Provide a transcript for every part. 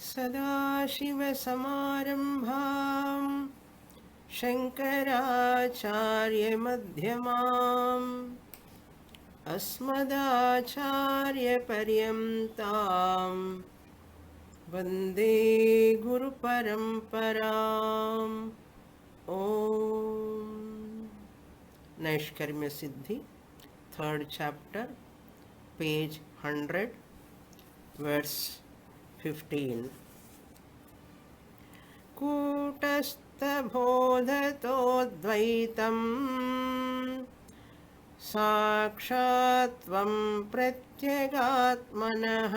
सदाशिवसमारम्भां शङ्कराचार्यमध्यमाम् अस्मदाचार्यपर्यन्तां वन्दे गुरुपरम्पराम्. Om. Naishkarmya Siddhi, 3rd chapter, page 100, verse 15. कूटस्थबोधतोऽद्वैतम् साक्षात्त्वं प्रत्यगात्मनः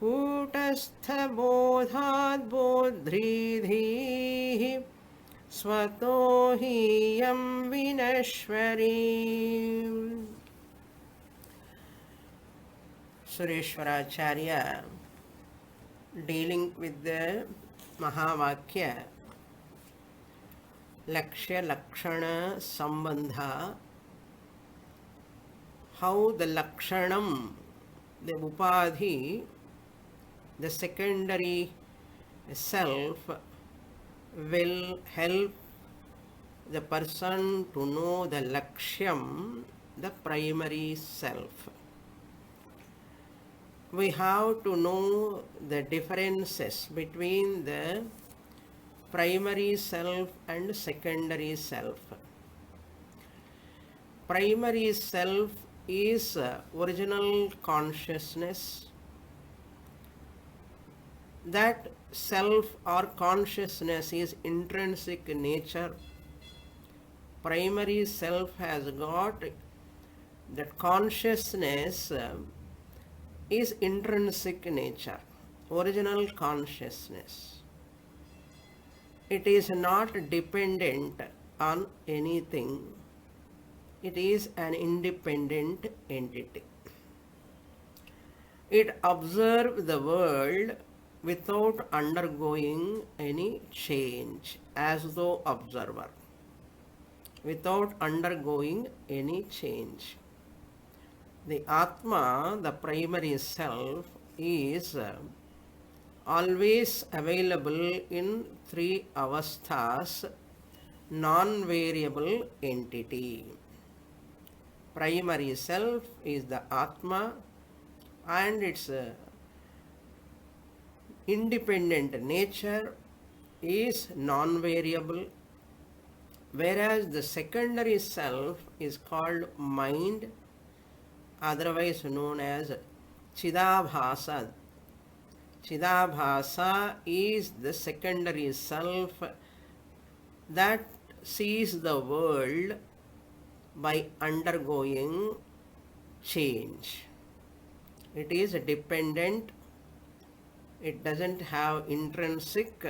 कूटस्थबोधाद् बोध्रीधीः स्वतो हि यं विनश्वरी. Sureshwaracharya, dealing with the Mahavakya Lakshya Lakshana Sambandha, how the Lakshanam, the Upadhi, the secondary self, will help the person to know the Lakshyam, the primary self. We have to know the differences between the primary self and secondary self. Primary self is original consciousness. That self or consciousness is intrinsic nature. Primary self has got that consciousness is intrinsic nature, original consciousness. It is not dependent on anything. It is an independent entity. It observes the world without undergoing any change, as though observer, without undergoing any change. The Atma, the primary self, is always available in three avasthas, non-variable entity. Primary self is the Atma and its independent nature is non-variable, whereas the secondary self is called mind, otherwise known as Chidabhasa. Chidabhasa is the secondary self that sees the world by undergoing change. It is dependent. It doesn't have intrinsic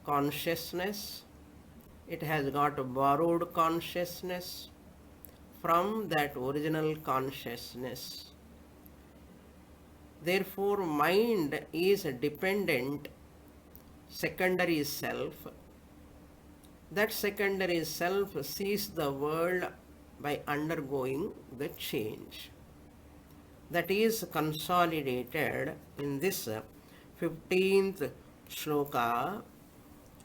consciousness. It has got a borrowed consciousness from that original consciousness. Therefore, mind is a dependent secondary self. That secondary self sees the world by undergoing the change. That is consolidated in this 15th shloka.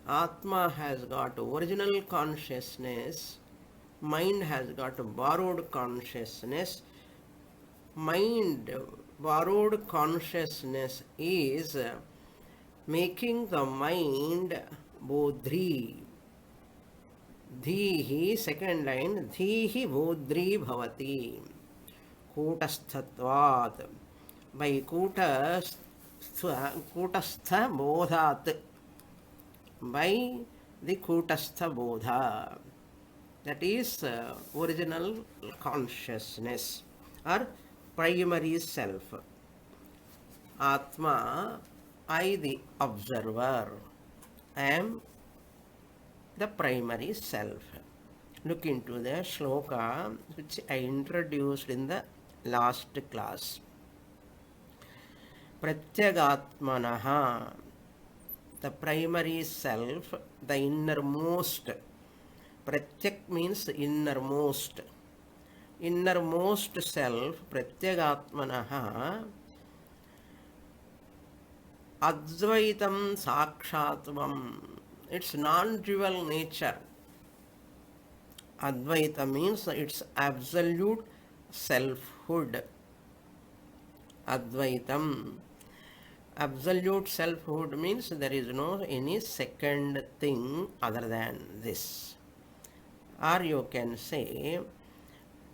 Atma has got original consciousness. Mind has got a borrowed consciousness. Mind, borrowed consciousness is making the mind bodhri. Dhihi, second line, dhihi bodhri bhavati. Kutasthatvat. By kutastha bodhat. By the kutastha bodha. That is original consciousness or primary self. Atma, I the observer, am the primary self. Look into the shloka which I introduced in the last class. Pratyagatmanaha, the primary self, the innermost. Pratyak means innermost. Innermost self, Pratyagatmanaha, Advaitam Sakshatvam. It's non-dual nature. Advaita means its absolute selfhood. Advaitam. Absolute selfhood means there is no any second thing other than this. Or you can say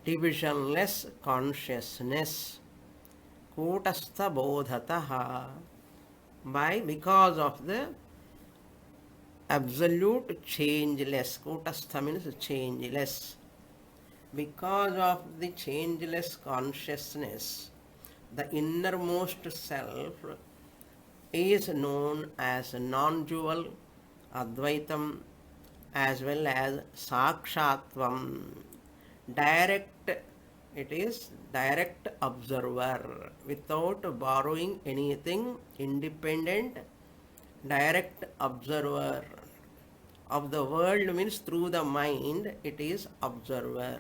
divisionless consciousness. Kutastha bodhataha. Because of the absolute changeless. Kutastha means changeless. Because of the changeless consciousness, the innermost self is known as non-dual, Advaitam, as well as Sakshatvam. Direct, it is direct observer without borrowing anything, independent, direct observer of the world means through the mind it is observer,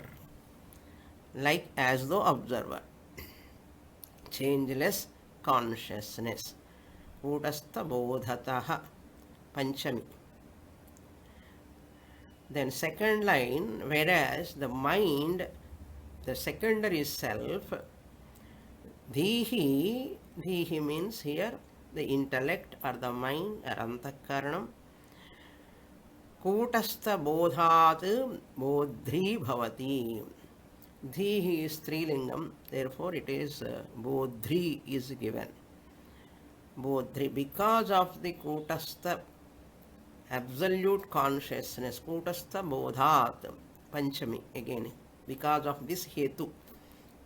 like as though observer. Changeless consciousness. Kutastha bodhataha. Panchami. Then second line, whereas the mind, the secondary self, dhihi, dhihi means here the intellect or the mind or antakaranam, kutastha bodhat bodhi bhavati. Dhihi is strilingam, therefore it is bodhi is given. Bodhi, because of the kutastha absolute consciousness, kutastha bodhat, panchami again, because of this hetu,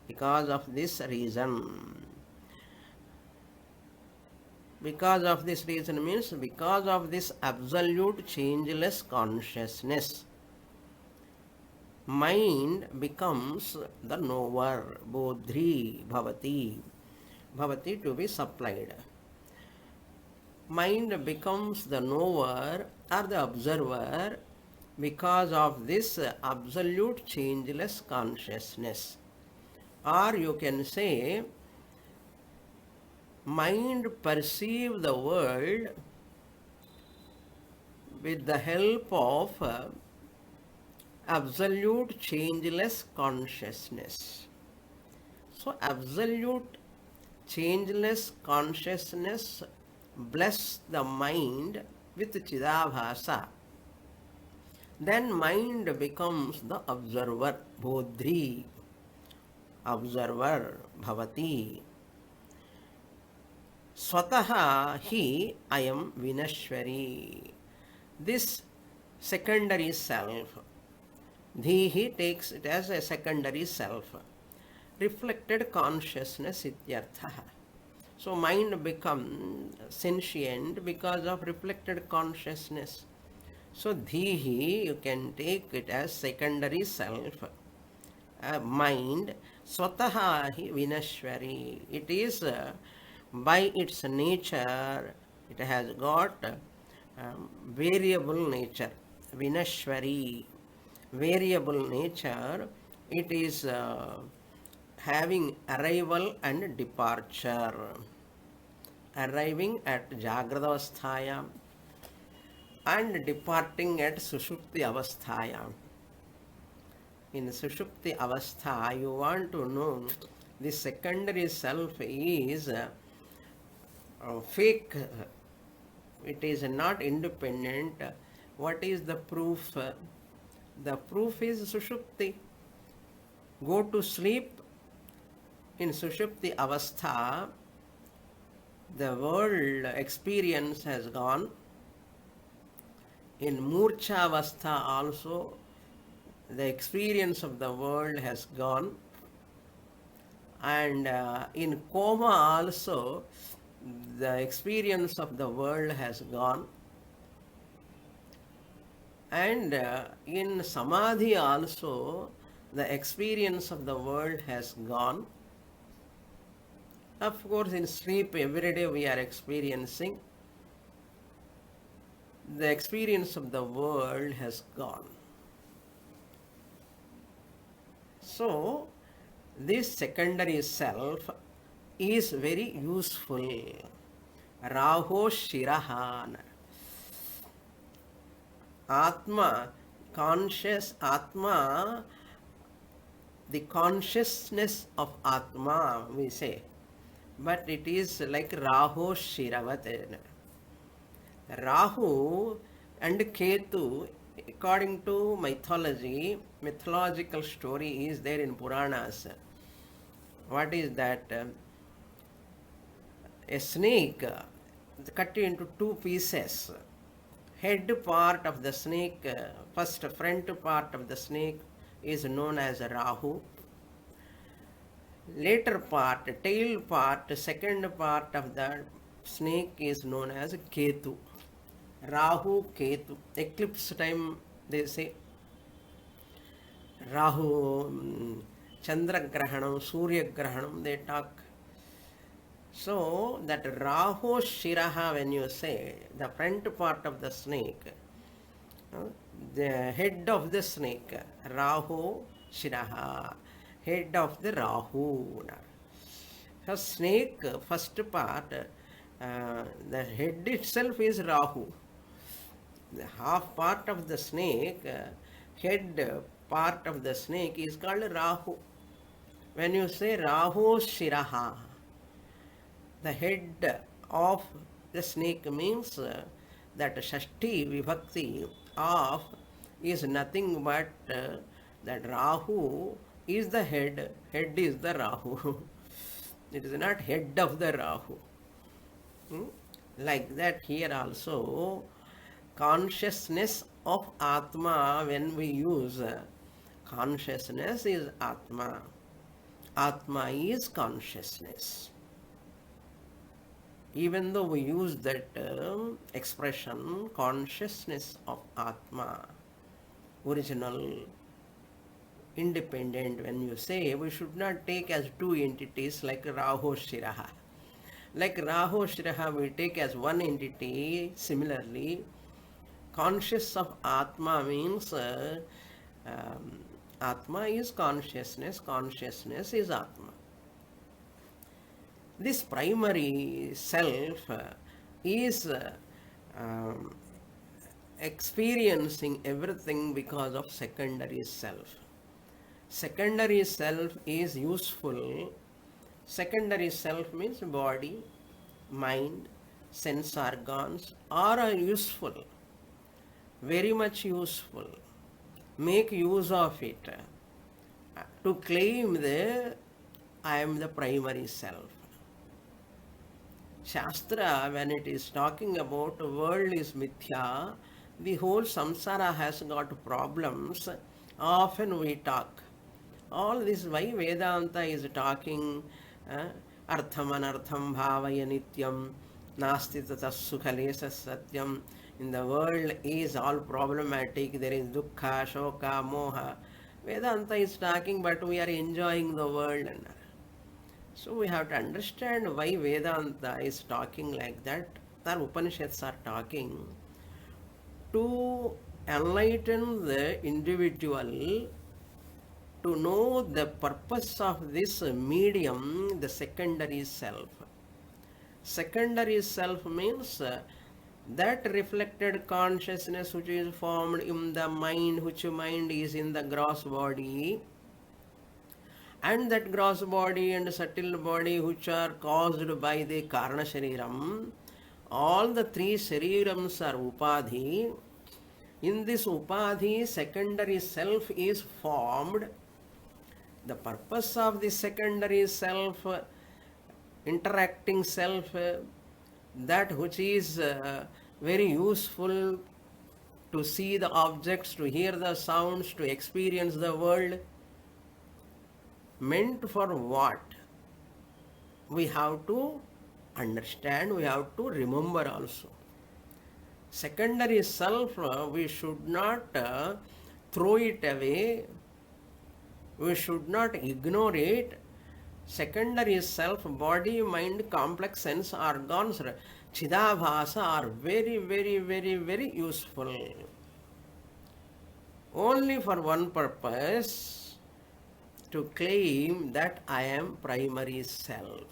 because of this reason. Because of this reason means because of this absolute changeless consciousness, mind becomes the knower, bodhi bhavati, bhavati to be supplied. Mind becomes the knower or the observer because of this absolute changeless consciousness. Or you can say, mind perceives the world with the help of absolute changeless consciousness. So absolute changeless consciousness bless the mind with Chidabhasa. Then mind becomes the observer, bodhi, observer, bhavati. Swataha hi ayam vinashwari. This secondary self, dhihi takes it as a secondary self, reflected consciousness ityartha. So mind becomes sentient because of reflected consciousness. So dhihi, you can take it as secondary self, mind, swataha hi vinashwari. It is by its nature, it has got variable nature, vinashwari, variable nature. It is having arrival and departure, arriving at Jagrada Avasthaya and departing at Sushupti Avasthaya. In Sushupti Avastha, you want to know the secondary self is fake, it is not independent. What is the proof? The proof is Sushupti. Go to sleep. In Sushupti Avastha, the world experience has gone. In Murcha Avastha also, the experience of the world has gone. And in coma also, the experience of the world has gone. And in Samadhi also, the experience of the world has gone. Of course, in sleep, every day we are experiencing. The experience of the world has gone. So, this secondary self is very useful Raho Shirahan. Atma, conscious Atma, the consciousness of Atma, we say. But it is like Raho Shiravat. Rahu and Ketu, according to mythology, mythological story is there in Puranas. What is that? A snake cut into two pieces. Head part of the snake, first front part of the snake is known as Rahu. Later part, tail part, second part of the snake is known as Ketu. Rahu, Ketu. Eclipse time, they say. Rahu, Chandra Grahanam, Surya Grahanam, they talk. So, that Rahu Shiraha, when you say, the front part of the snake, the head of the snake, Rahu Shiraha, head of the Rahu. So, snake, first part, the head itself is Rahu. The half part of the snake, head part of the snake is called Rahu. When you say Rahu Shiraha, the head of the snake means that Shashti Vibhakti of is nothing but that Rahu is the head is the Rahu. It is not head of the Rahu. Like that here also, consciousness of Atma, when we use consciousness is Atma. Atma is consciousness. Even though we use that expression, consciousness of Atma, original, independent, when you say, we should not take as two entities like Rahu Shiraha. Like Rahu Shiraha we take as one entity. Similarly, conscious of Atma means Atma is consciousness, consciousness is Atma. This primary self is experiencing everything because of secondary self. Secondary self is useful. Secondary self means body, mind, sense organs are useful, very much useful. Make use of it to claim the I am the primary self. Shastra, when it is talking about world is mithya, the whole samsara has got problems. Often we talk. All this why Vedanta is talking artham anartham bhavaya nityam nasti tatas sukhalesa satyam. In the world is all problematic. There is dukkha, shoka, moha. Vedanta is talking, but we are enjoying the world. So we have to understand why Vedanta is talking like that. The Upanishads are talking to enlighten the individual to know the purpose of this medium, the secondary self. Secondary self means that reflected consciousness which is formed in the mind, which mind is in the gross body, and that gross body and subtle body which are caused by the Karana Shariram, all the three Sharirams are Upadhi. In this Upadhi, secondary self is formed. The purpose of the secondary self, interacting self, that which is very useful to see the objects, to hear the sounds, to experience the world, meant for what? We have to understand, we have to remember also. Secondary self, we should not throw it away, we should not ignore it. Secondary self, body, mind, complex sense organs, Chidabhasa are very, very, very, very useful. Only for one purpose, to claim that I am primary self.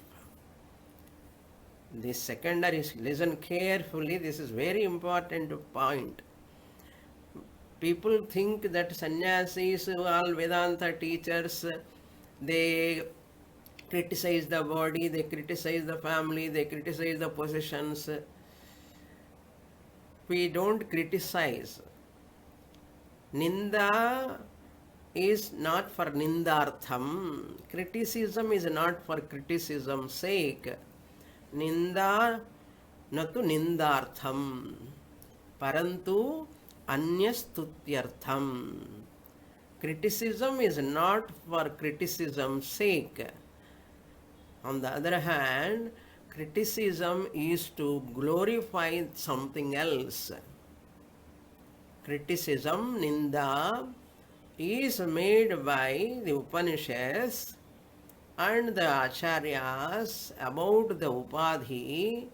The secondary, listen carefully, this is very important point. People think that sannyasis, all Vedanta teachers, they criticize the body, they criticize the family, they criticize the possessions. We don't criticize. Ninda is not for nindartham. Criticism is not for criticism's sake. Ninda natu nindartham. Parantu anyastutyartham. Criticism is not for criticism's sake. On the other hand, criticism is to glorify something else. Criticism, ninda, is made by the Upanishads and the Acharyas about the Upadhi,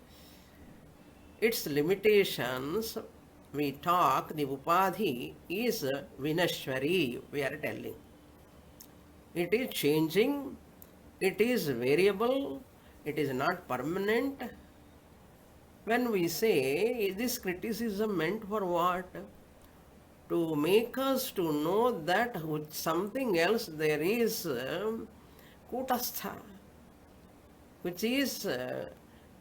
its limitations. We talk, the Upadhi is Vinashwari, we are telling. It is changing, it is variable, it is not permanent. When we say, is this criticism meant for what? To make us to know that with something else there is kutastha, which is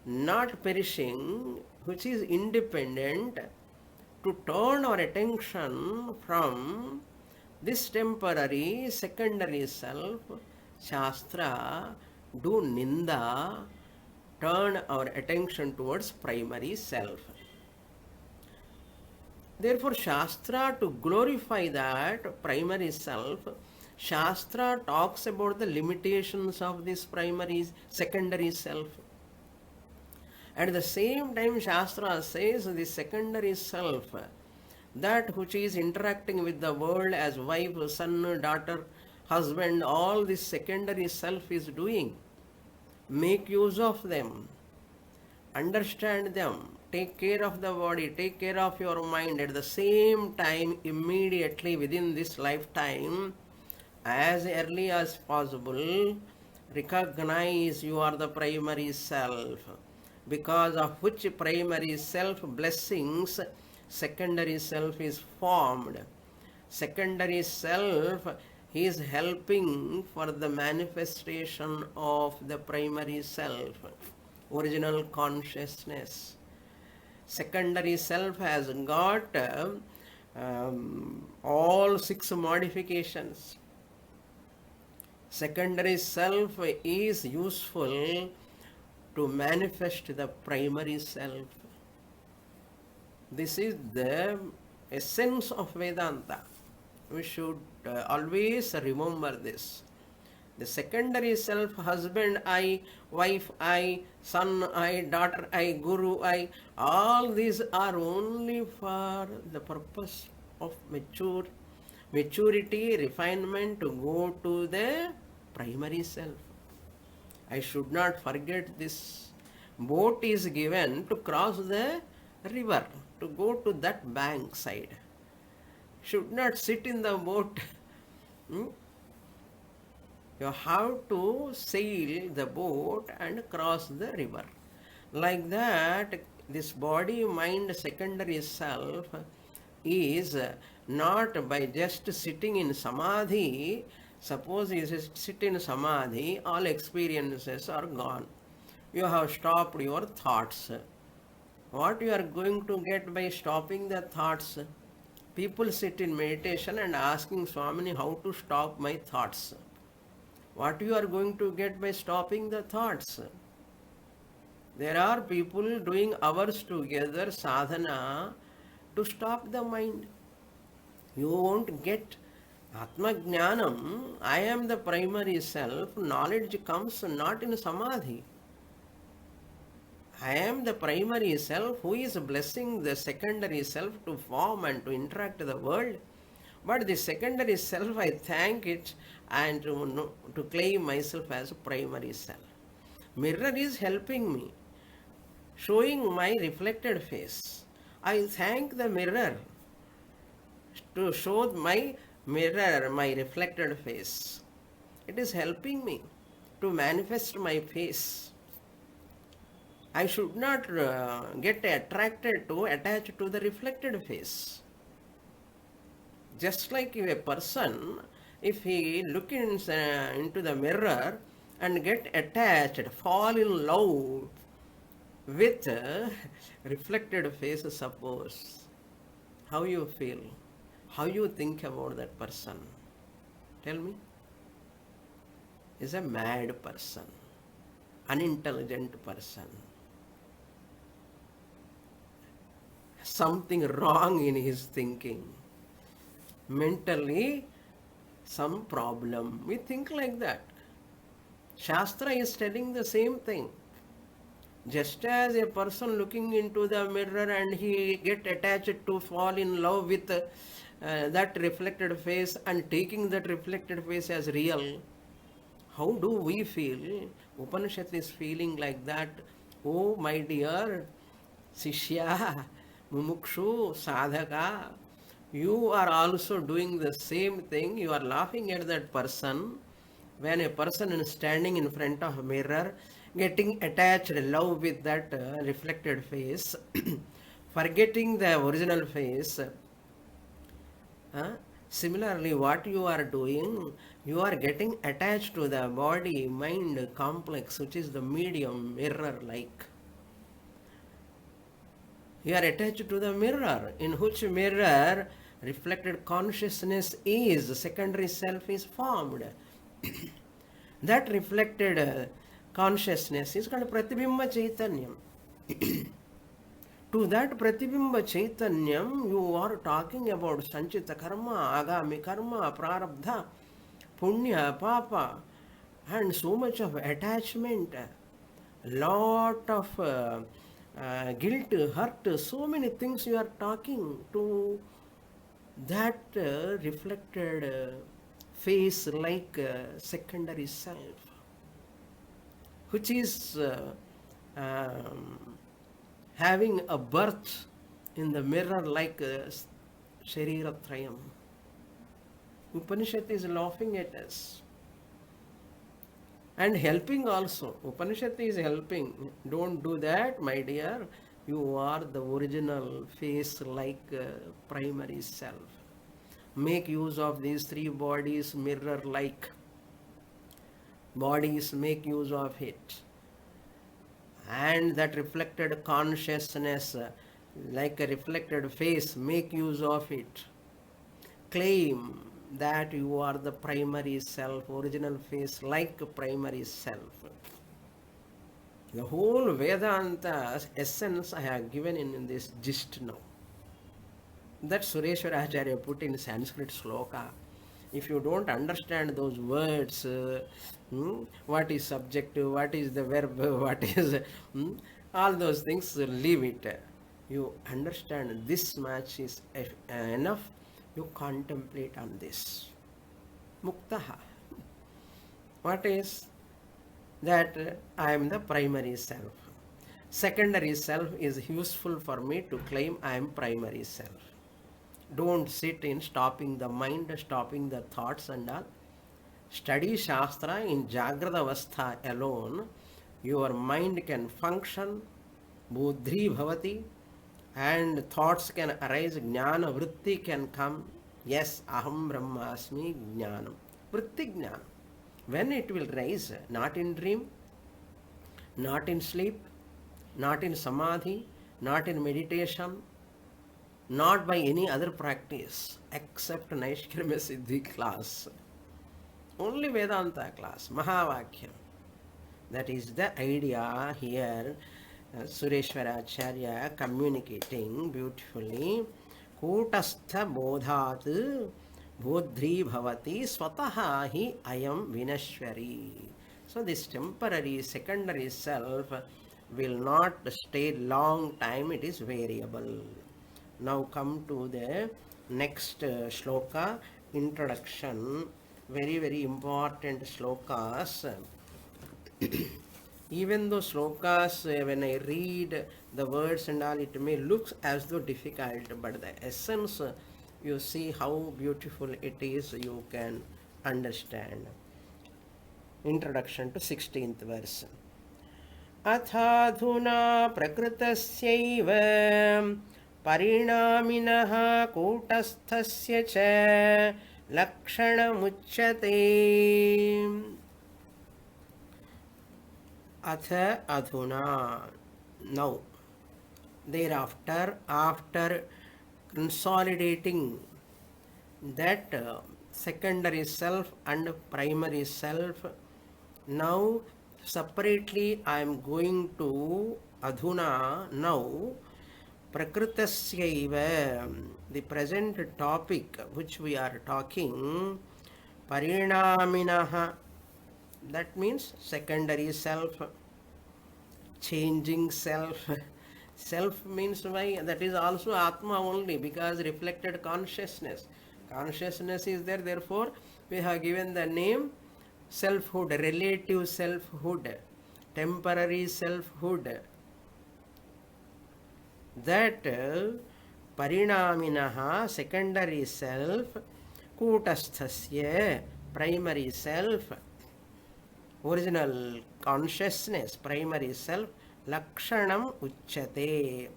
not perishing, which is independent, to turn our attention from this temporary secondary self. Shastra do ninda, turn our attention towards primary self. Therefore, Shastra, to glorify that primary self, Shastra talks about the limitations of this primary, secondary self. At the same time, Shastra says the secondary self, that which is interacting with the world as wife, son, daughter, husband, all this secondary self is doing. Make use of them, understand them, take care of the body, take care of your mind. At the same time, immediately within this lifetime, as early as possible, recognize you are the primary self, because of which primary self blessings secondary self is formed. Secondary self is helping for the manifestation of the primary self, original consciousness. Secondary self has got all 6 modifications. Secondary self is useful to manifest the primary self. This is the essence of Vedanta. We should always remember this. The secondary self, husband I, wife I, son I, daughter I, guru I, all these are only for the purpose of maturity, refinement, to go to the primary self. I should not forget this. Boat is given to cross the river, to go to that bank side. Should not sit in the boat. You have to sail the boat and cross the river. Like that, this body, mind, secondary self is not by just sitting in samadhi. Suppose you sit in samadhi, all experiences are gone. You have stopped your thoughts. What you are going to get by stopping the thoughts? People sit in meditation and asking Swamini, how to stop my thoughts? What you are going to get by stopping the thoughts? There are people doing hours together sadhana to stop the mind. You won't get Atma Jnanam. I am the primary self. Knowledge comes not in samadhi. I am the primary self who is blessing the secondary self to form and to interact with the world. But the secondary self, I thank it and to claim myself as a primary self. Mirror is helping me, showing my reflected face. I thank the mirror to show my mirror, my reflected face. It is helping me to manifest my face. I should not get attracted to, attached to the reflected face. Just like if a person, if he look into the mirror and get attached, fall in love with reflected face, suppose, how you feel, how you think about that person? Tell me. Is a mad person, unintelligent person, something wrong in his thinking, mentally some problem. We think like that. Shastra is telling the same thing. Just as a person looking into the mirror and he get attached to fall in love with that reflected face and taking that reflected face as real, how do we feel? Upanishad is feeling like that. Oh, my dear Sishya, Mumukshu, Sadhaka, you are also doing the same thing. You are laughing at that person. When a person is standing in front of a mirror, getting attached, love with that reflected face, forgetting the original face, similarly, what you are doing, you are getting attached to the body mind complex, which is the medium mirror like. You are attached to the mirror, in which mirror reflected consciousness is, secondary self is formed. That reflected consciousness is called Pratibimba Chaitanyam. To that Pratibimba Chaitanyam, you are talking about Sanchita Karma, Agami Karma, Prarabdha, Punya, Papa, and so much of attachment, lot of guilt, hurt, so many things you are talking to that reflected face like secondary self, which is having a birth in the mirror like Shariratrayam. Upanishad is laughing at us and helping also. Upanishad is helping. Don't do that, my dear. You are the original face like primary self. Make use of these three bodies, mirror like bodies, make use of it. And that reflected consciousness, like a reflected face, make use of it. Claim that you are the primary self, original face like primary self. The whole Vedanta essence I have given in this gist now. That Sureshwara Acharya put in Sanskrit sloka. If you don't understand those words, what is subject, what is the verb, what is all those things, leave it. You understand this much is enough. You contemplate on this. Muktaha. What is that? I am the primary self. Secondary self is useful for me to claim I am primary self. Don't sit in stopping the mind, stopping the thoughts and all. Study Shastra in Jagrada Avastha alone. Your mind can function, buddhi bhavati, and thoughts can arise, jnana vritti can come. Yes, aham brahmasmi jnanam. Vritti jnanam. When it will rise, not in dream, not in sleep, not in samadhi, not in meditation, not by any other practice except Naishkarmya Siddhi class. Only Vedanta class, Mahavakyam. That is the idea here. Sureshwara Acharya communicating beautifully. Kutastha bodhat bodhri bhavati swataha hi ayam vinashwari. So this temporary secondary self will not stay long time, it is variable. Now come to the next shloka, introduction. Very, very important shlokas. Even though shlokas, when I read the words and all, it may look as though difficult, but the essence, you see how beautiful it is, you can understand. Introduction to 16th verse. अथाधुना प्रकृतस्यैव परिणामिनः कूटस्थस्य च लक्षणमुच्यते. अथ अधुना, now, thereafter, after consolidating that secondary self and primary self, now separately I am going to adhuna, now prakritasya, the present topic which we are talking, parinaminaha, that means secondary self, changing self. Self means why? That is also Atma only, because reflected consciousness. Consciousness is there, therefore we have given the name selfhood, relative selfhood, temporary selfhood. That parinaminaha, secondary self, kutasthasya, primary self, original consciousness, primary self, lakshanam uchyate,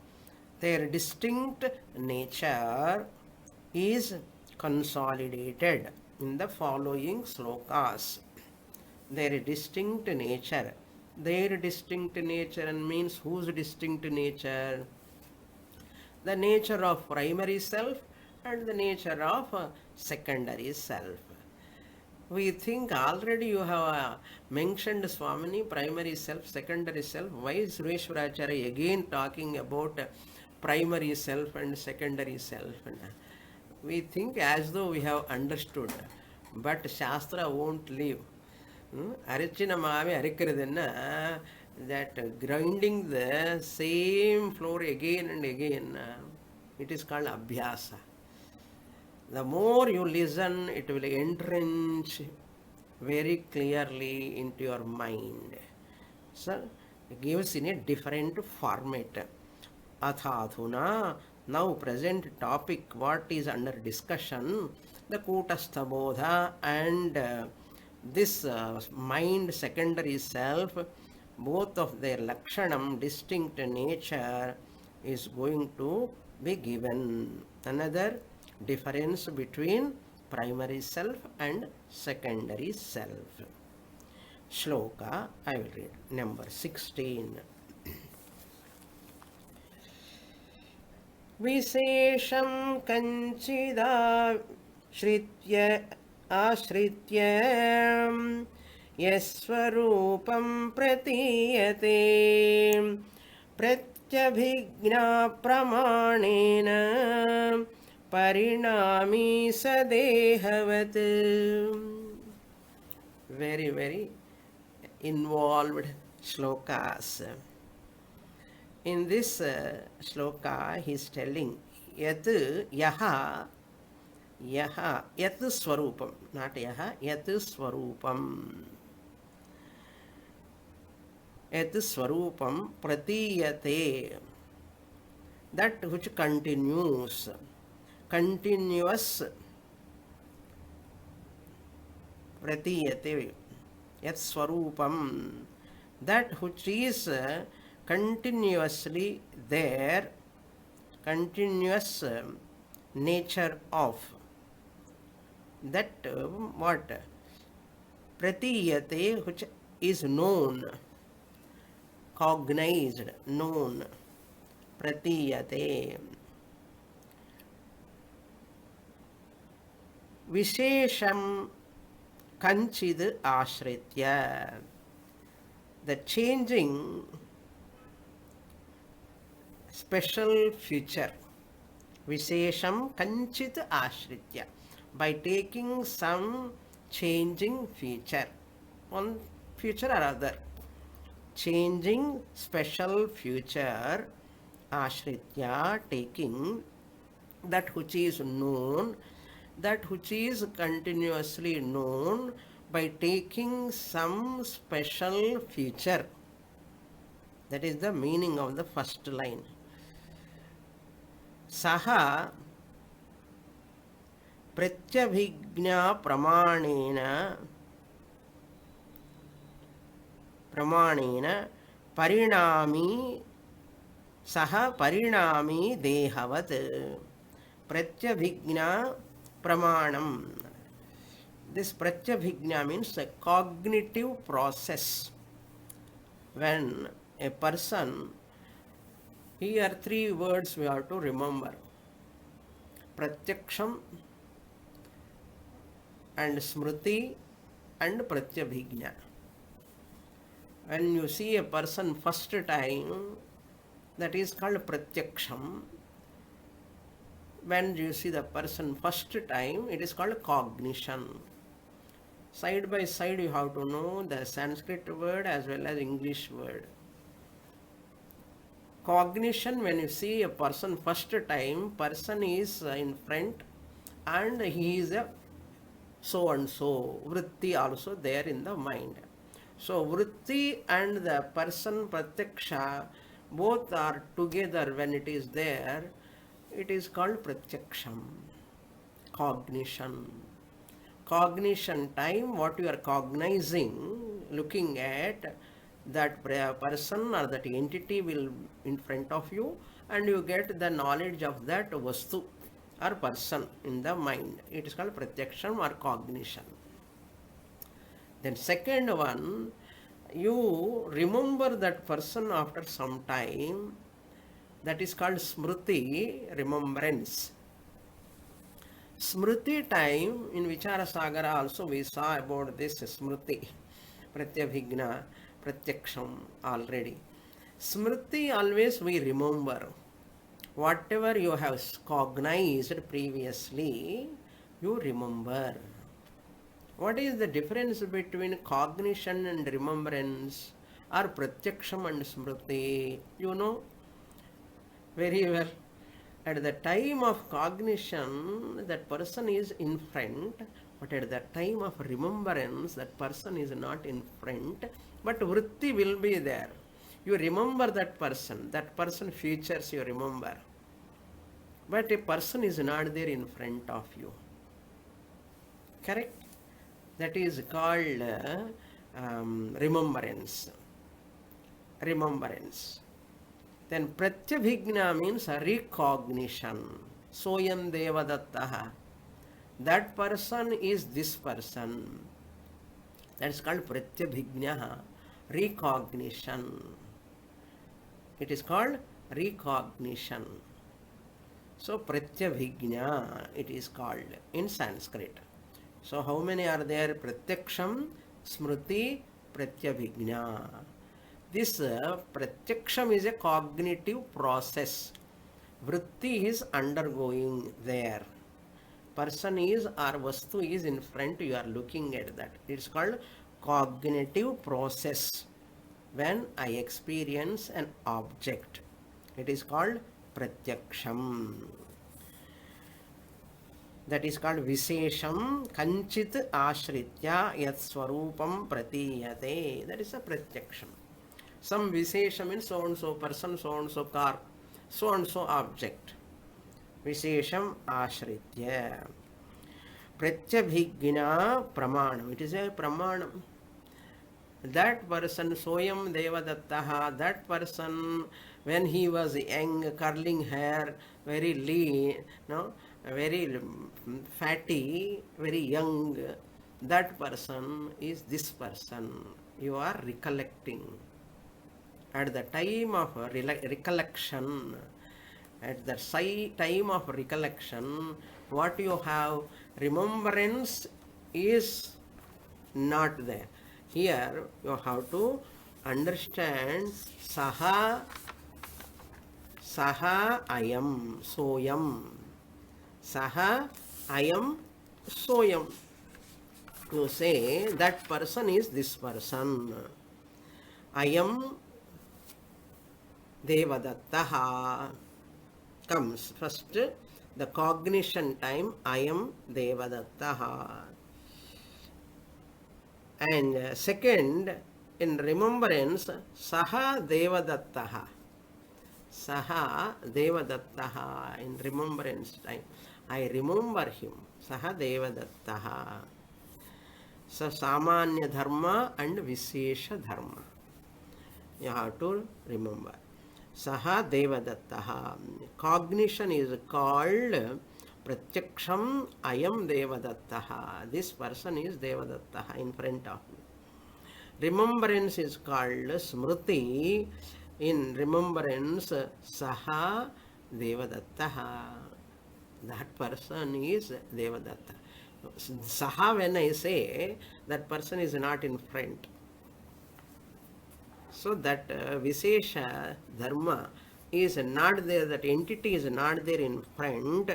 their distinct nature is consolidated in the following slokas. Their distinct nature. Their distinct nature means whose distinct nature? The nature of primary self and the nature of secondary self. We think already you have mentioned Swamini, primary self, secondary self. Why is Sureshwaracharya again talking about primary self and secondary self? We think as though we have understood, but Shastra won't leave. Arachina Mavi Arikradana, that grinding the same floor again and again, it is called Abhyasa. The more you listen, it will entrench very clearly into your mind. So, it gives in a different format. Athadhuna, now present topic, what is under discussion, the Kutastha Bodha and this mind secondary self, both of their lakshanam, distinct nature, is going to be given. Another difference between primary self and secondary self. Shloka, I will read, number 16. Vishesham kanchida shritya ashritya yasvarupam pratiyate pratyabhigna pramanena parinami sadehavat. Very, very involved shlokas. In this shloka, he is telling yat yaha, yaha, yat swarupam, not yaha, yat swarupam. Yat swarupam pratiyate, that which continues, continuous, pratiyate, yat swarupam, that which is continuously there, continuous nature of, that what? Pratiyate, which is known, cognized, known, pratiyate. Vishesham kanchid ashritya, the changing special feature. Vishesham kanchit ashritya, by taking some changing feature, one feature or other, changing special feature, ashritya, taking that which is known, that which is continuously known, by taking some special feature. That is the meaning of the first line. Saha pratyabhigna pramanena Parinami Saha Parinami Dehavat Pratyabhigna Pramanam. This Pratyabhigna means a cognitive process. When a person, here three words we have to remember: Pratyaksham and Smriti and Pratyabhigna. When you see a person first time, that is called Pratyaksham. When you see the person first time, it is called cognition. Side by side you have to know the Sanskrit word as well as English word. Cognition, when you see a person first time, person is in front and he is a so and so. Vritti also there in the mind. So vritti and the person pratyaksha both are together when it is there. It is called pratyaksham, cognition. Cognition time, what you are cognizing, looking at that person or that entity will in front of you, and you get the knowledge of that vastu or person in the mind. It is called pratyaksham or cognition. Then second one, you remember that person after some time. That is called smriti, remembrance. Smriti time, in Vichara Sagara also we saw about this smriti, pratyabhigna, pratyaksham already. Smriti, always we remember. Whatever you have cognized previously, you remember. What is the difference between cognition and remembrance, or pratyaksham and smriti? You know very well. At the time of cognition, that person is in front, but at the time of remembrance, that person is not in front, but vritti will be there. You remember that person features you remember, but a person is not there in front of you. Correct? That is called remembrance. Remembrance. Then pratyabhigna means recognition. Soyam devadattaha. That person is this person. That is called pratyabhigna, recognition. It is called recognition. So pratyabhigna it is called in Sanskrit. So how many are there? Pratyaksham, smriti, pratyabhigna. This pratyaksham is a cognitive process. Vritti is undergoing there. Person is or vastu is in front, you are looking at that. It's called cognitive process. When I experience an object, it is called pratyaksham. That is called visesham kanchit ashritya yat swarupam pratiyate. That is a pratyaksham. Some vishesha means so and so person, so and so car, so and so object. Vishesham ashritya. Pratyabhigna pramanam. It is a pramanam. That person, soyam devadattaha, that person, when he was young, curling hair, very lean, no, very fatty, very young, that person is this person. You are recollecting. At the time of recollection, at the time of recollection, what you have, remembrance is not there. Here you have to understand saha ayam soyam. Saha ayam soyam. You say that person is this person. Ayam devadattaha comes first, the cognition time, ayam devadattaha. And second, in remembrance, saha devadattaha. Saha devadattaha, in remembrance time. I remember him. Saha devadattaha. So samanya dharma and vishesha dharma. You have to remember. Saha Devadattaha. Cognition is called Pratyaksham Ayam Devadattaha. This person is Devadattaha in front of me. Remembrance is called Smriti. In remembrance, Saha Devadattaha. That person is Devadatta. Saha, when I say, that person is not in front. So that Vishesha Dharma is not there, that entity is not there in front.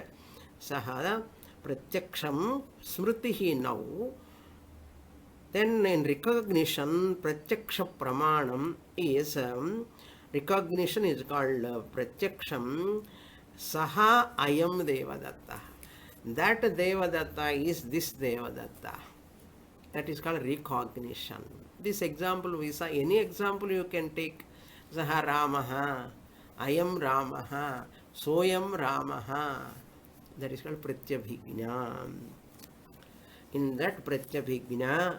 Saha Pratyaksham Smritihi now. Then in recognition, Pratyaksha Pramanam is, recognition is called Pratyaksham Saha Ayam Devadatta. That Devadatta is this Devadatta. That is called recognition. This example we saw, any example you can take. Saha Ramaha, Ayam Ramaha, Soyam Ramaha. That is called Pratyabhigna. In that Pratyabhigna,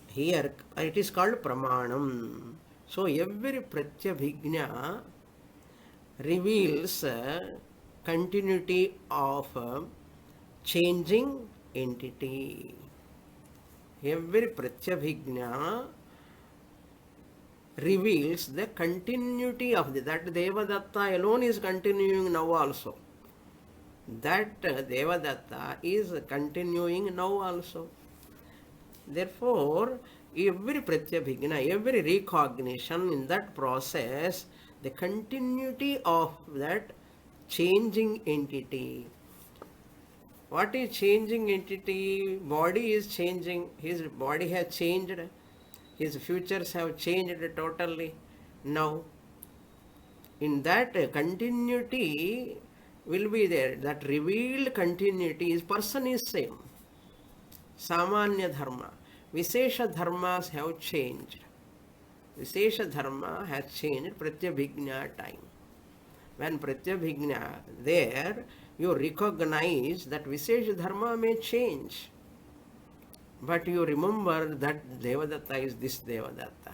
here it is called Pramanam. So every Pratyabhigna reveals continuity of changing entity. Every Pratyabhigna reveals the continuity of that Devadatta alone is continuing now also. That Devadatta is continuing now also. Therefore, every Pratyabhigna, every recognition in that process, the continuity of that changing entity. What is changing entity? Body is changing. His body has changed. His futures have changed totally now. In that continuity will be there. That revealed continuity is person is same. Samanya dharma. Vishesha dharmas have changed. Vishesha dharma has changed Pratyabhigna time. When Pratyabhigna there, you recognize that Vishesha dharma may change. But you remember that Devadatta is this Devadatta.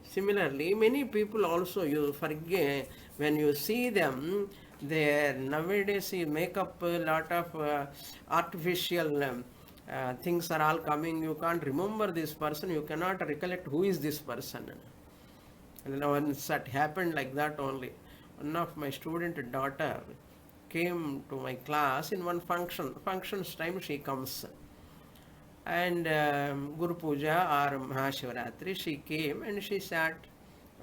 Similarly, many people also, you forget, when you see them, they nowadays you make up a lot of artificial things are all coming. You can't remember this person, you cannot recollect who is this person. And once that happened like that only. One of my student daughter came to my class in one functions time she comes. And Guru Puja or Mahashivratri, she came and she sat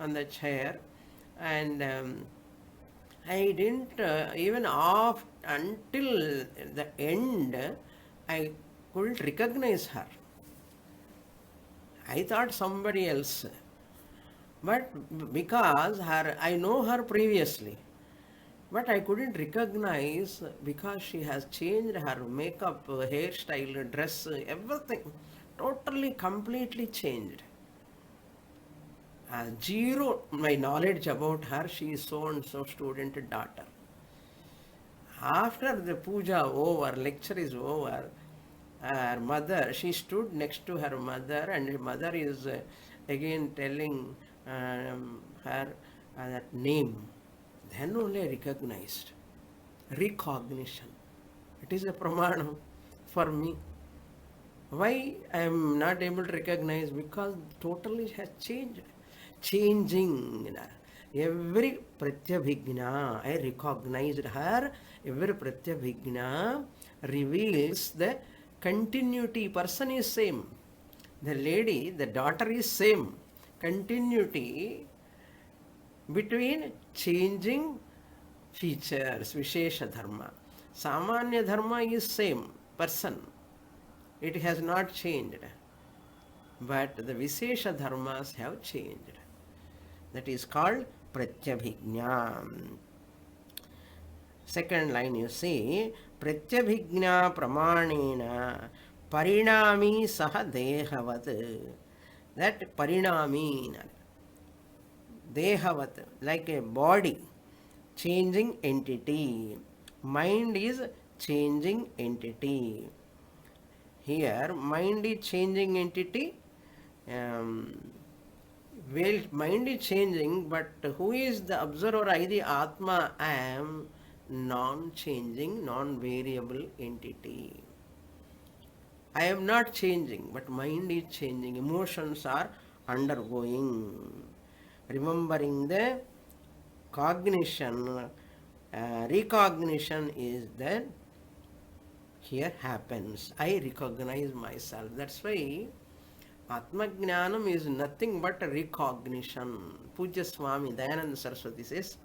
on the chair, and I didn't even off until the end, I couldn't recognize her. I thought somebody else, but because I know her previously, but I couldn't recognize because she has changed her makeup, hairstyle, dress, everything. Totally, completely changed. Zero my knowledge about her. She is so and so student daughter. After the puja over, lecture is over, her mother, she stood next to her mother, and her mother is again telling her that name. Then only I recognized. Recognition. It is a pramanam for me. Why I am not able to recognize? Because totally has changed. Changing. Every Pratyabhigna, I recognized her. Every Pratyabhigna reveals the continuity. Person is same. The lady, the daughter is same. Continuity between changing features, Vishesha Dharma. Samanya Dharma is same person. It has not changed. But the Vishesha Dharmas have changed. That is called Pratyabhigna. Second line you see, Pratyabhigna Pramanena Parinami Saha Dehavat. That Parinami, Dehavat, like a body, changing entity. Mind is changing entity. Here, mind is changing entity. Well, mind is changing, but who is the observer? I, the Atma, am non-changing, non-variable entity. I am not changing, but mind is changing. Emotions are undergoing. Remembering the cognition, recognition is that here happens. I recognize myself. That's why Atma Jnanam is nothing but recognition. Puja Swami Dayananda Saraswati says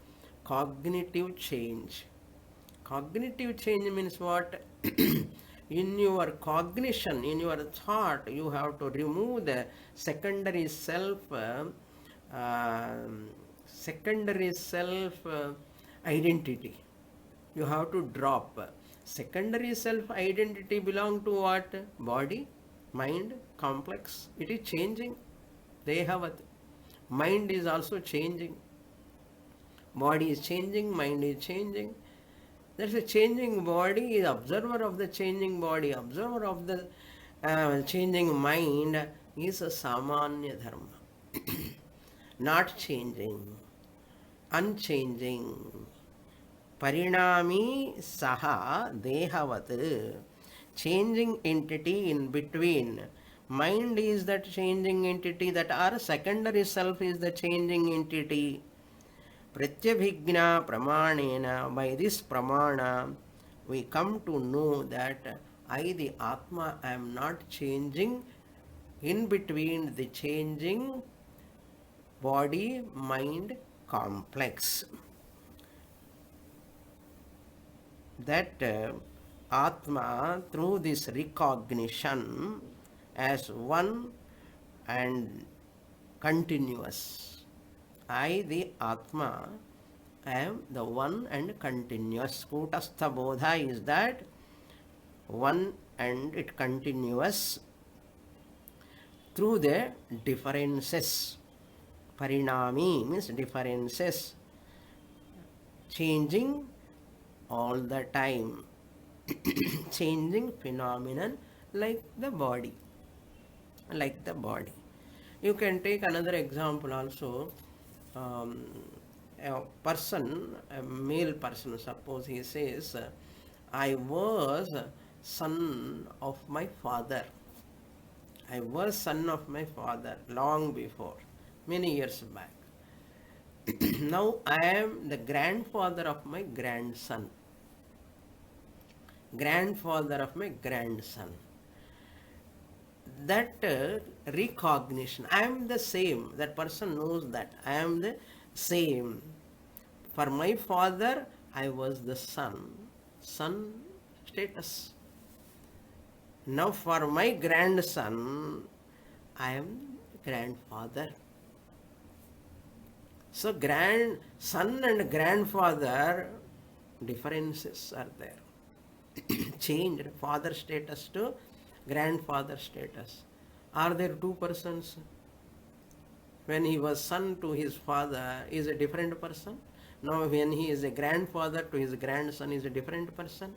cognitive change. Cognitive change means what? In your cognition, in your thought, you have to remove the secondary self, secondary self identity. You have to drop. Secondary self identity belong to what? Body, mind, complex. It is changing. They have a mind is also changing. Body is changing, mind is changing. There's a changing body, observer of the changing body, observer of the changing mind is a samanya dharma. Not changing, unchanging. Parinami saha dehavat. Changing entity in between. Mind is that changing entity, that our secondary self is the changing entity. Pratyabhigna pramanena, by this pramana, we come to know that I, the Atma, am not changing in between the changing body, mind, complex. That Atma, through this recognition as one and continuous, I, the Atma, am the one and continuous. Kutastha Bodha is that one and it continuous through the differences. Parinami means differences, changing all the time, changing phenomenon like the body. Like the body. You can take another example also. A person, a male person, suppose he says, I was son of my father. I was son of my father long before, many years back. Now I am the grandfather of my grandson. Grandfather of my grandson. That recognition, I am the same. That person knows that I am the same. For my father, I was the son. Son status. Now for my grandson, I am grandfather. So son and grandfather differences are there. Changed father status to grandfather status. Are there two persons? When he was son to his father, is a different person. Now when he is a grandfather to his grandson, is a different person?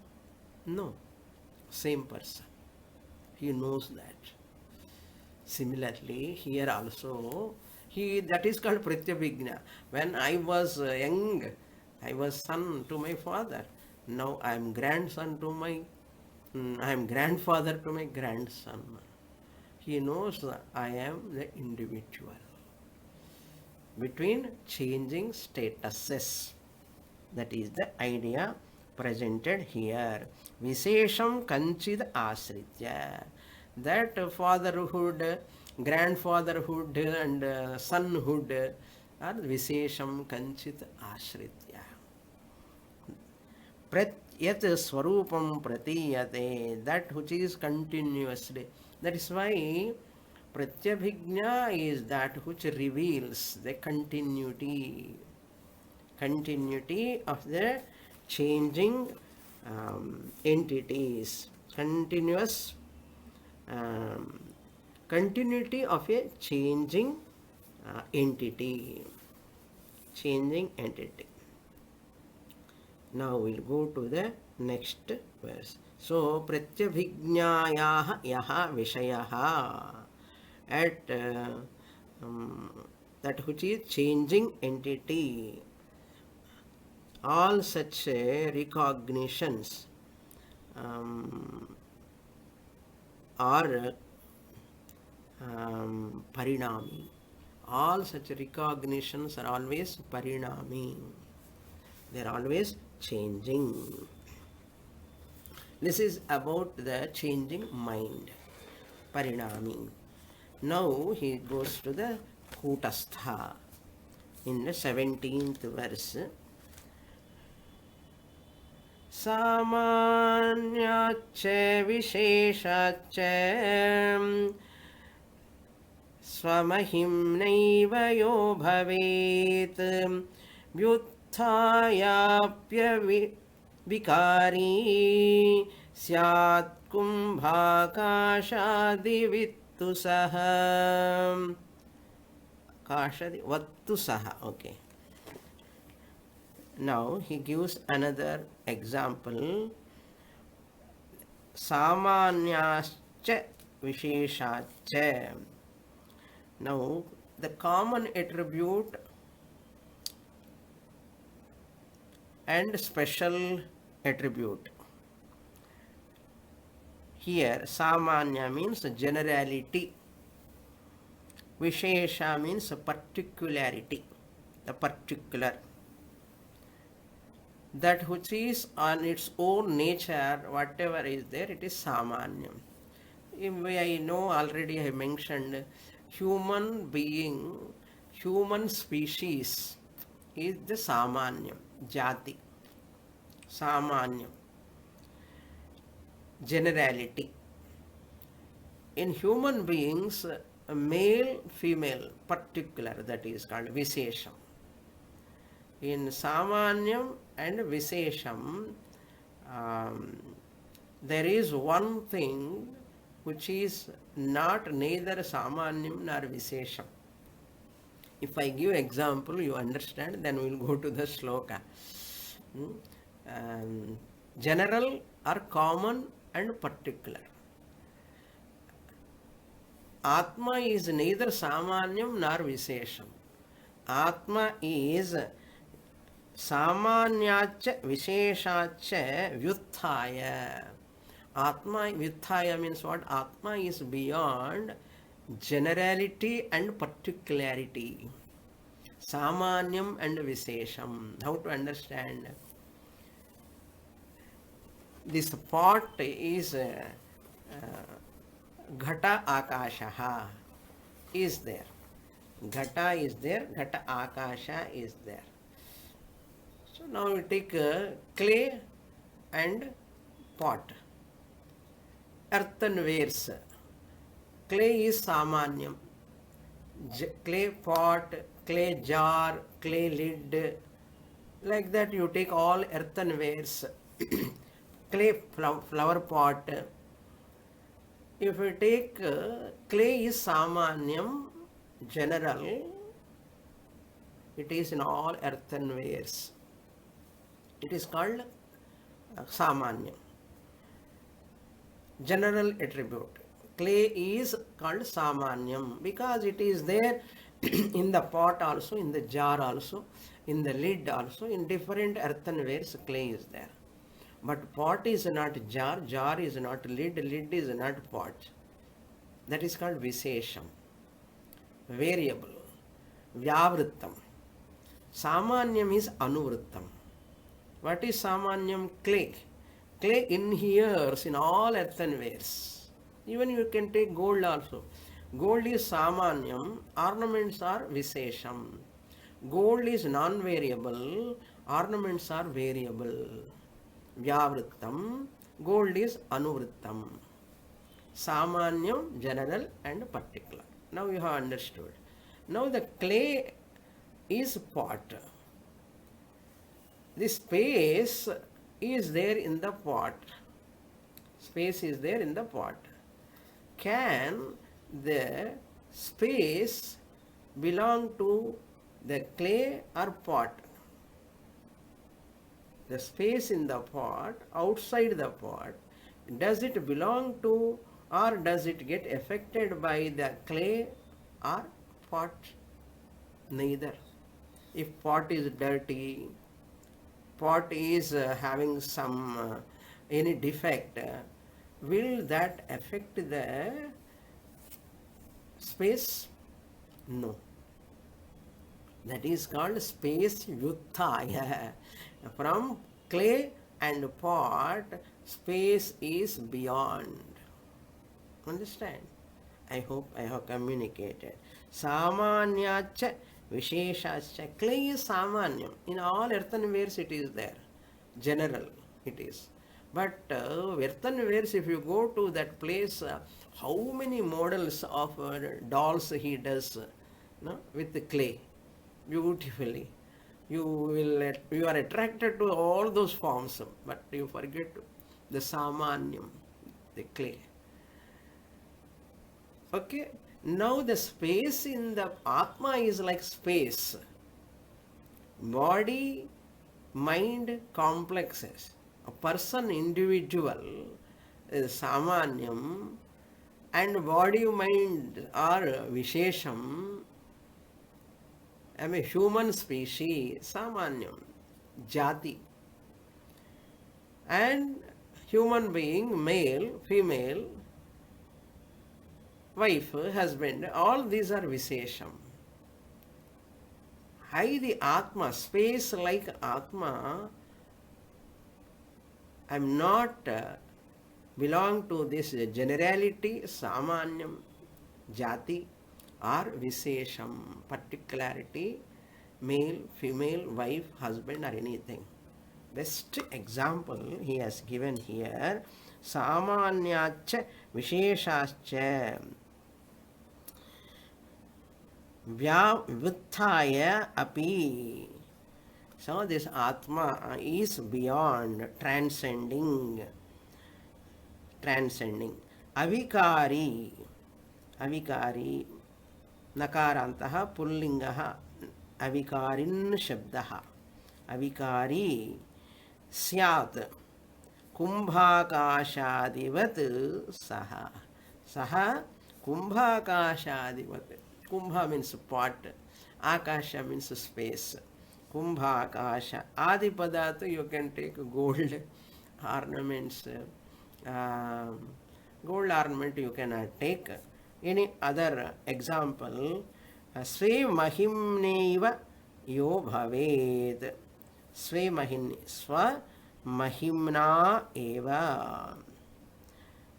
No. Same person. He knows that. Similarly, here also, that is called Pratyabhigna. When I was young, I was son to my father. Now I am grandson to my I am grandfather to my grandson. He knows that I am the individual. Between changing statuses. That is the idea presented here. Vishesham kanchid asritya. That fatherhood, grandfatherhood and sonhood are vishesham kanchid asritya. Yat swarupam pratiyate, that which is continuously. That is why Pratyabhigna is that which reveals the continuity of the changing entities, continuous continuity of a changing entity. Now we'll go to the next verse. So, Pratyabhignayaha yaha vishayaha. At that which is changing entity. All such recognitions are parinami. All such recognitions are always parinami. They are always changing. This is about the changing mind, parinami. Now he goes to the Kutastha in the 17th verse. Samanyacha visheshacha swamahimnaiva yo bhavet vyuthayapya vikari syat kumbhakashadivittusaha kashadi vattusaha. Okay. Now he gives another example. Samanyascha visheshacha. Now the common attribute and special attribute. Here samanya means generality. Vishesha means particularity, the particular. That which is on its own nature, whatever is there, it is samanyam. I know already I mentioned human being, human species is the samanyam, jati, samanyam, generality. In human beings, male, female, particular, that is called vishesham. In samanyam and vishesham, there is one thing which is not neither samanyam nor vishesham. If I give example, you understand, then we will go to the sloka. General or common and particular. Atma is neither samanyam nor vishesham. Atma is samanyacha visheshacha vyuthaya. Atma vyuthaya means what? Atma is beyond generality and particularity. Samanyam and vishesham. How to understand? This pot is ghata akashaha is there. Ghata is there, ghata akasha is there. So now we take clay and pot. Earthenwares. Clay is samanyam. Clay pot, clay jar, clay lid. Like that you take all earthenwares. Clay flower pot. If we take clay is samanyam, general, it is in all earthenwares. It is called samanyam. General attribute. Clay is called samanyam because it is there in the pot also, in the jar also, in the lid also, in different earthenwares clay is there. But pot is not jar, jar is not lid, lid is not pot. That is called vishesham. Variable. Vyavrittam. Samanyam is anuvrittam. What is samanyam? Clay. Clay inheres in all earthenwares. Even you can take gold also. Gold is samanyam, ornaments are vishesham. Gold is non-variable, ornaments are variable. Vyavrittam, gold is anuvrittam. Samanyam, general and particular. Now you have understood. Now the clay is pot. The space is there in the pot. Space is there in the pot. Can the space belong to the clay or pot? The space in the pot, outside the pot, does it belong to or does it get affected by the clay or pot? Neither. If pot is dirty, pot is having some any defect, will that affect the space? No. That is called space yuttaya. From clay and pot, space is beyond. Understand? I hope I have communicated. Samanyacha Visheshacha. Clay is Samanyam. In all earthenwares it is there. General it is. But earthenwares, if you go to that place, how many models of dolls he does no, with the clay beautifully. You are attracted to all those forms, but you forget the Samanyam, the clay. Okay, now the space in the Atma is like space. Body, mind, complexes. A person, individual, is Samanyam, and body, mind are Vishesham. I am a human species, Samanyam, Jati. And human being, male, female, wife, husband, all these are Vishesham. I, the Atma, space like Atma, I am not belong to this generality, Samanyam, Jati, or Vishesham, particularity, male, female, wife, husband, or anything. Best example he has given here, Samanyacha Visheshascha Vyavuthaya api. So this Atma is beyond, transcending. Avikari, nakarantaha pullingaha, avikarin shabdaha. Avikari syat kumbhakashadivat saha. Saha kumbhakashadivat. Kumbha means pot, akasha means space. Kumbhakasha. Adipadatha you can take gold ornaments. Gold ornament you cannot take. Any other example, Sve Mahimneva Yo Bhaved. Sve Mahimni, Swa Mahimna Eva.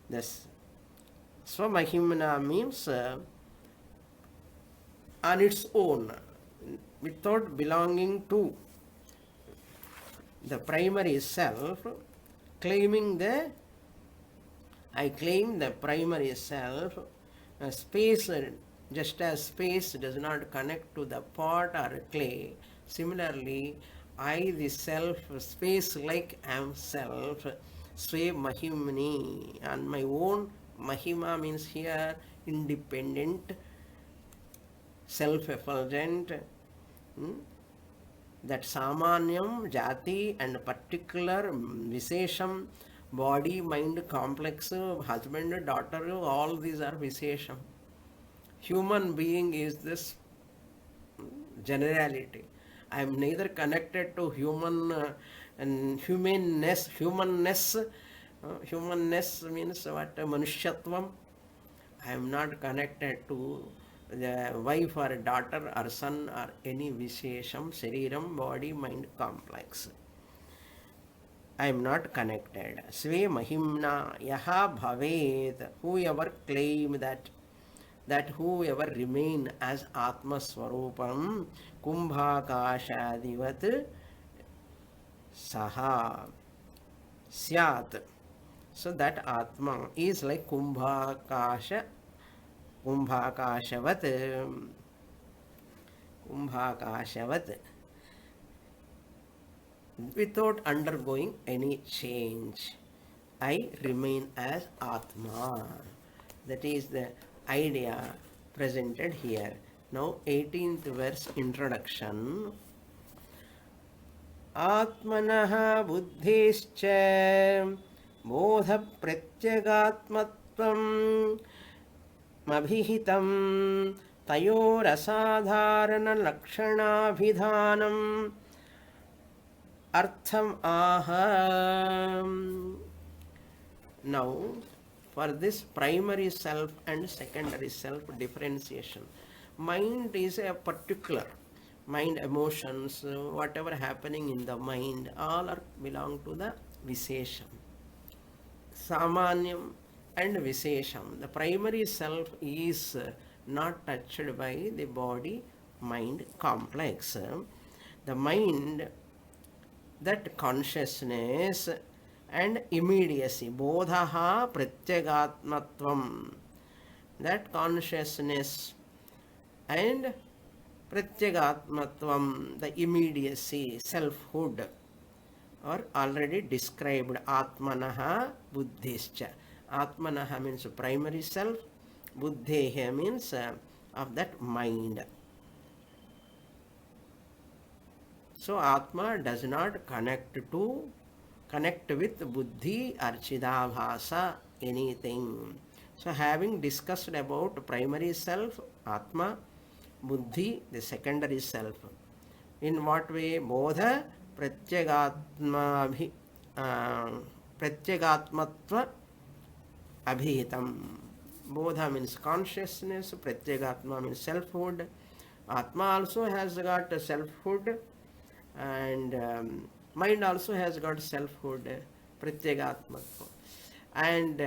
This Swa Mahimna means on its own, without belonging to the primary self, claiming the I claim the primary self. Space, just as space does not connect to the pot or clay, similarly, I, the self, space like am self, Sve Mahimni, and my own. Mahima means here independent, self-effulgent. That Samanyam, Jati, and particular Vishesham, body, mind, complex, husband, daughter, all these are Vishesham. Human being is this generality. I am neither connected to human and humanness. Humanness means what? Manushyatvam. I am not connected to the wife or daughter or son or any Vishesham, Shariram, body, mind, complex. I am not connected. Sve Mahimna Yaha Bhaved. Whoever claim that whoever remain as Atma Swarupam Kumbhakashadivat Saha Syat. So that Atma is like Kumbhakashavat without undergoing any change. I remain as Atma. That is the idea presented here. Now 18th verse introduction. Atmanaha buddhischa bodha pratyagatmatvam mabhihitam tayorasadharanalakshanabhidhanam artham aha. Now, for this primary self and secondary self differentiation, mind is a particular mind, emotions, whatever happening in the mind, all are belong to the Vishesham. Samanyam and Vishesham. The primary self is not touched by the body mind complex. The mind, that consciousness and immediacy, bodhaha pratyagatmatvam, that consciousness and pratyagatmatvam, the immediacy, selfhood, are already described. Atmanaha buddhischa. Atmanaha means primary self, buddheha means of that mind. So Atma does not connect with buddhi or chidabhasa, anything. So having discussed about primary self, Atma, buddhi, the secondary self. In what way? Bodha pratyagatmatva abhitam. Bodha means consciousness, pratyagatma means selfhood. Atma also has got selfhood, and mind also has got selfhood, pratyagatmatva. And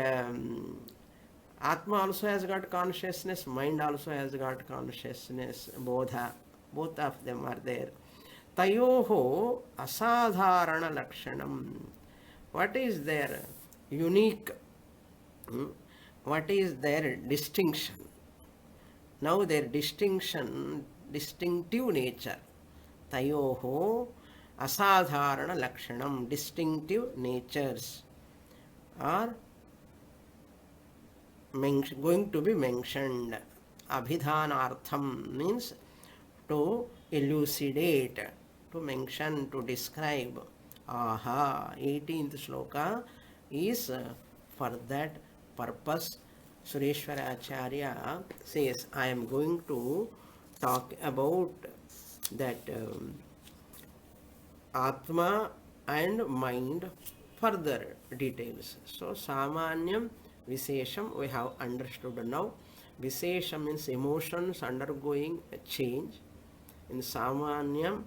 Atma also has got consciousness, mind also has got consciousness, bodha, both of them are there. Tayoho asadharana lakshanam. What is their unique, what is their distinction? Now their distinction, distinctive nature. Tayoho asadharana lakshanam, distinctive natures are going to be mentioned. Abhidhanartham means to elucidate, to mention, to describe. Aha, 18th sloka is for that purpose. Sureshwaracharya says, I am going to talk about that Atma and mind, further details. So Samanyam, Vishesham we have understood now. Vishesham means emotions undergoing a change. In Samanyam,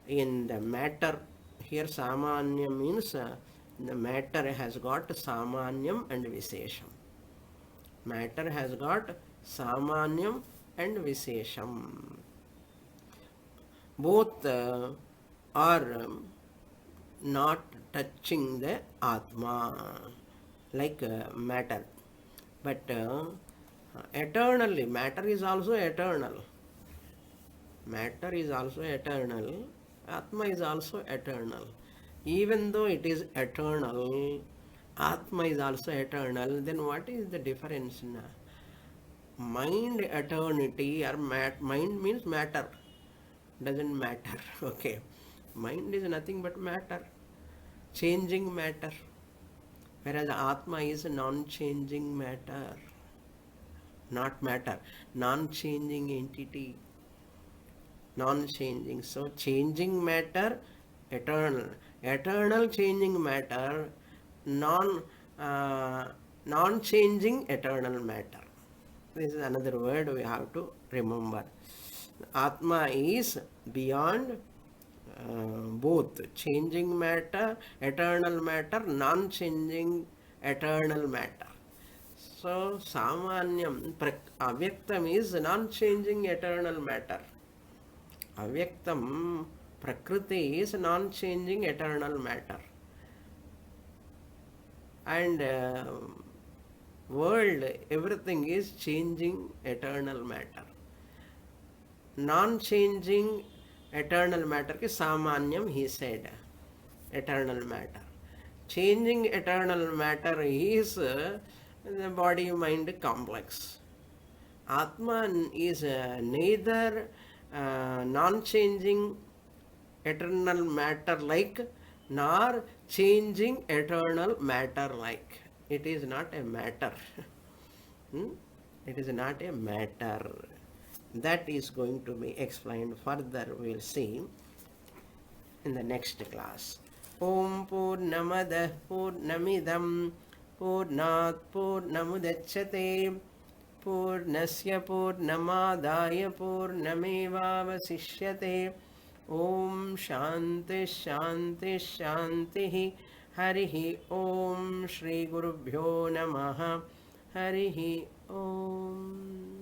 in the matter, here Samanyam means the matter has got Samanyam and Vishesham. Matter has got Samanyam and Vishesham. Both are not touching the Atma like matter. But eternally, matter is also eternal. Matter is also eternal. Atma is also eternal. Even though it is eternal, Atma is also eternal. Then what is the difference? Mind eternity or mind means matter. Doesn't matter. Okay. Mind is nothing but matter. Changing matter. Whereas Atma is non-changing matter. Not matter. Non-changing entity. Non-changing. So changing matter, eternal. Eternal changing matter, non-changing eternal matter. This is another word we have to remember. Atma is beyond both changing matter, eternal matter, non-changing eternal matter. So Samanyam, avyaktam is non-changing eternal matter. Avyaktam, Prakriti is non-changing eternal matter. And world, everything is changing eternal matter. Non-changing eternal matter ki Samanyam, he said, eternal matter. Changing eternal matter is the body-mind complex. Atman is neither non-changing eternal matter like nor changing eternal matter like. It is not a matter. It is not a matter. That is going to be explained further, we'll see in the next class. Om Purnamadah Purnamidam Purnat Purnamudachyate Purnasya Purnamadaya Purnamevavasishyate. Om Shanti Shanti Shanti. Harihi Om. Shri Gurubhyo Namaha. Harihi Om.